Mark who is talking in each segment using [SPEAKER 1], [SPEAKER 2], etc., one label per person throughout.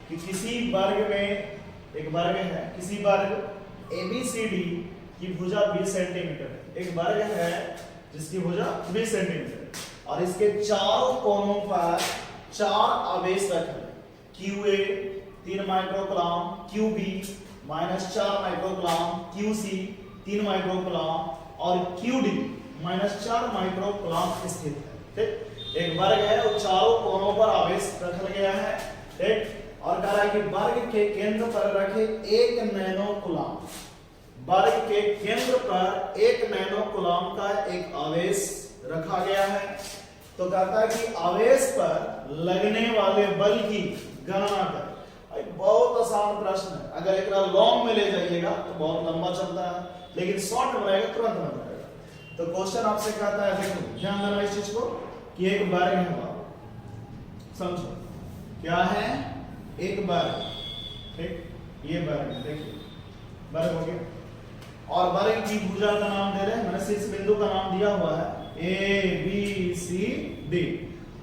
[SPEAKER 1] कि किसी वर्ग में, एक वर्ग है, किसी वर्ग ABCD की भुजा 20 सेंटीमीटर है। एक वर्ग है जिसकी भुजा 20 सेंटीमीटर और इसके चारों कोनों पर 4 आवेश रखे, QA 3 microcoulomb, QB -4 microcoulomb, QC 3 microcoulomb और QD -4 माइक्रोकूलम स्थित है। ठीक, एक वर्ग है और चारों कोनों पर आवेश रखा गया है। ठीक, और कह रहा है कि वर्ग के केंद्र पर रखे 1 नैनोकूलम, वर्ग के केंद्र पर 1 नैनोकूलम का एक आवेश रखा गया है। तो कहता है कि आवेश पर लगने वाले बल की गणना करें। बहुत आसान प्रश्न है, अगर एक लॉन्ग में ले जाइएगा तो बहुत लंबा चलता है, लेकिन शॉर्ट में रहेगा तुरंत बन जाएगा। तो क्वेश्चन आपसे कहता है, देखो ध्यान देना इस चीज को कि एक वर्ग है, समझो क्या है, एक वर्ग। ठीक, ये वर्ग है, देखिए वर्ग हो गया और वर्ग की भुजा का नाम दे रहे हैं, मैंने शीर्ष बिंदु का नाम दिया हुआ है ABCD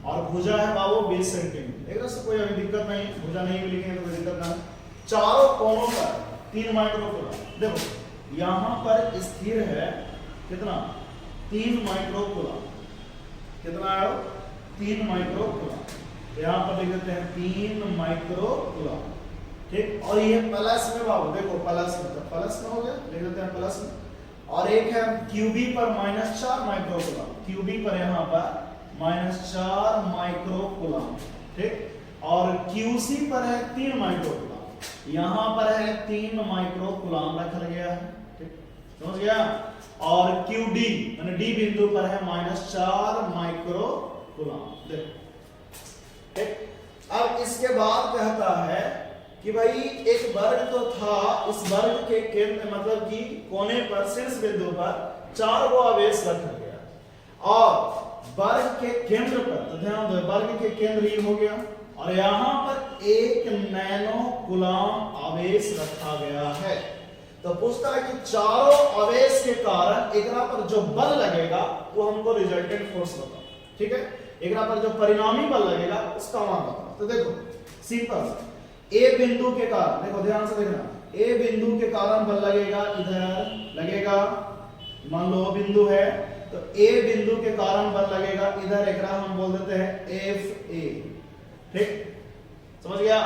[SPEAKER 1] और भुजा है बाबू 20 सेंटीमीटर। एक से कोई अभी दिक्कत नहीं, भुजा नहीं भी लिखेंगे तो कोई दिक्कत नहीं। चारों कोनों पर 3 माइक्रोकूलम, देखो यहां पर स्थिर है कितना, 3 माइक्रोकूलम, कितना है 3 माइक्रोकूलम, यहां पर लिख देते हैं 3 माइक्रोकूलम। ठीक, और ये प्लस में बाबू देखो प्लस में, तो प्लस में हो गया, लिख देते हैं प्लस में। और एक है QB पर -4 माइक्रोकूलम, QB पर यहां पर -4 माइक्रोकूलम। ठीक, और QC पर है 3 माइक्रोकूलम, यहां पर है 3 माइक्रोकूलम रखा गया है। ठीक, समझ गया। और QD यानी D बिंदु पर है -4 माइक्रोकूलम। देखो ठीक, अब इसके बाद कहता है कि भाई एक वर्ग तो था, इस वर्ग के केंद्र मतलब कि कोने पर शीर्ष बिंदु पर 4 गो आवेश रखा गया और वर्ग के केंद्र पर, तो ध्यान दो वर्ग के केंद्र ये हो गया और यहां पर 1 नैनोकूलम आवेश रखा गया है। तो पूछता है कि चारों आवेश के कारण एकरा पर जो बल लगेगा वो हमको रिजल्टेंट फोर्स बताओ। ठीक है, एकरा पर जो परिणामी बल लगेगा उसका मान बताओ। तो देखो सिंपल, ए बिंदु के कारण, देखो ध्यान से देखना, ए बिंदु के कारण बल लगेगा, इधर लगेगा, मान लो बिंदु है तो ए बिंदु के कारण बल लगेगा इधर, एकरा हम बोल देते हैं FA। ठीक, समझ गया।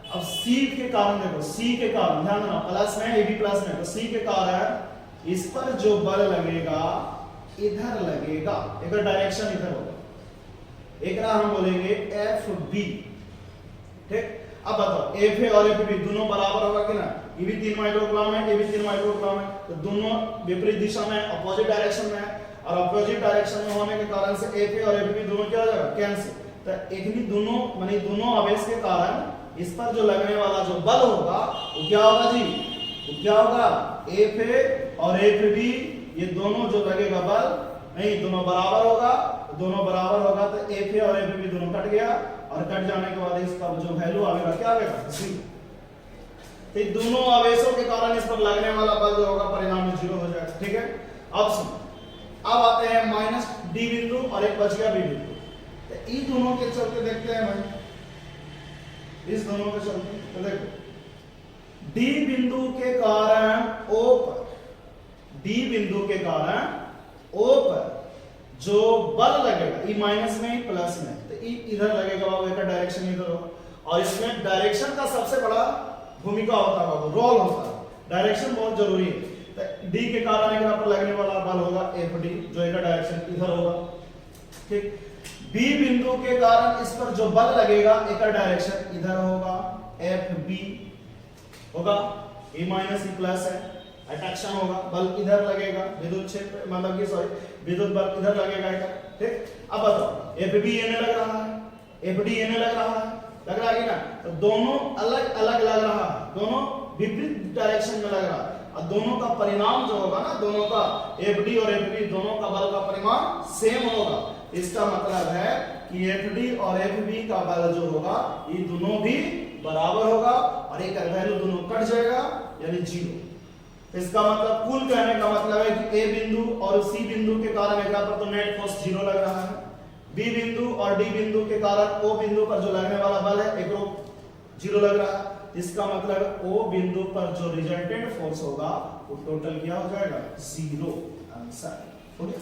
[SPEAKER 1] अब C के कारण देखो, C के कारण ध्यान देना, प्लस में AB प्लस में, तो C के कारण इस पर जो बल लगेगा इधर लगेगा, एक डायरेक्शन इधर होगा, एकरा हम बोलेंगे FB। ठीक, अब बताओ FA और FB दोनों बराबर होगा कि ना, ये भी 3 माइक्रोकूलम है, ये भी 3 माइक्रोकूलम है, तो दोनों विपरीत दिशा में अपोजिट डायरेक्शन में है और अपोजिट डायरेक्शन में होने के कारण से FA और FB दोनों क्या हो जाएगा, कैंसिल। तो एक ही दोनों माने दोनों आवेश के कारण इस पर जो लगने वाला जो बल होगा वो क्या होगा जी, वो क्या होगा, FA और FB ये दोनों जो लगेगा बल, नहीं दोनों बराबर होगा, दोनों बराबर होगा तो FA और FB दोनों कट गया और कट जाने के बाद इसका जो वैल्यू आएगा क्या आएगा, 0। तो दोनों आवेशों के कारण इस पर लगने वाला बल जो होगा परिणाम में 0 हो जाएगा। ठीक है, अब सुनो, अब आते हैं -D बिंदु और एक बच गया B बिंदु। तो इन दोनों के चलते देखते हैं भाई, इस दोनों के चलते तो देखो D बिंदु के कारण O पर, D बिंदु के कारण O पर जो बल लगेगा, ई माइनस में ही प्लस में, तो ई इधर लगेगा बाबू, इसका डायरेक्शन इधर होगा और इसमें डायरेक्शन का सबसे बड़ा भूमिका होता है बाबू, रोल होता है, डायरेक्शन बहुत जरूरी है। तो डी के कारण एकरा पर लगने वाला बल होगा FD, जो इसका डायरेक्शन इधर होगा। ठीक, बी बिंदु के कारण इस पर जो बल लगेगा इसका डायरेक्शन इधर होगा, FB होगा, E माइनस E प्लस है, अट्रैक्शन होगा, बल इधर लगेगा, विद्युत क्षेत्र मतलब कि सॉरी विद्युत बल इधर लगेगा इधर। ठीक, अब बताओ FB एने लग रहा है, FD एने लग रहा है, लग रहा है कि ना, तो दोनों अलग अलग लग रहा है, दोनों विपरीत डायरेक्शन में लग रहा है और दोनों का परिणाम जो होगा ना, दोनों का FD और FB दोनों का बल का परिमाण सेम होगा। इसका मतलब है कि FD और FB का बल जो होगा ये दोनों भी बराबर होगा और एक वैल्यू दोनों कट जाएगा यानी 0। इसका मतलब कुल कहने का मतलब है कि A बिंदु और C बिंदु के कारण एकरा पर तो नेट फोर्स 0 लग रहा है, B बिंदु और D बिंदु के कारण O बिंदु पर जो लगने वाला बल है एकरो जीरो लग रहा है, इसका मतलब ओ बिंदु पर जो रिजल्टेंट फोर्स होगा वो टोटल क्या हो जाएगा, जीरो। आंसर हो गया।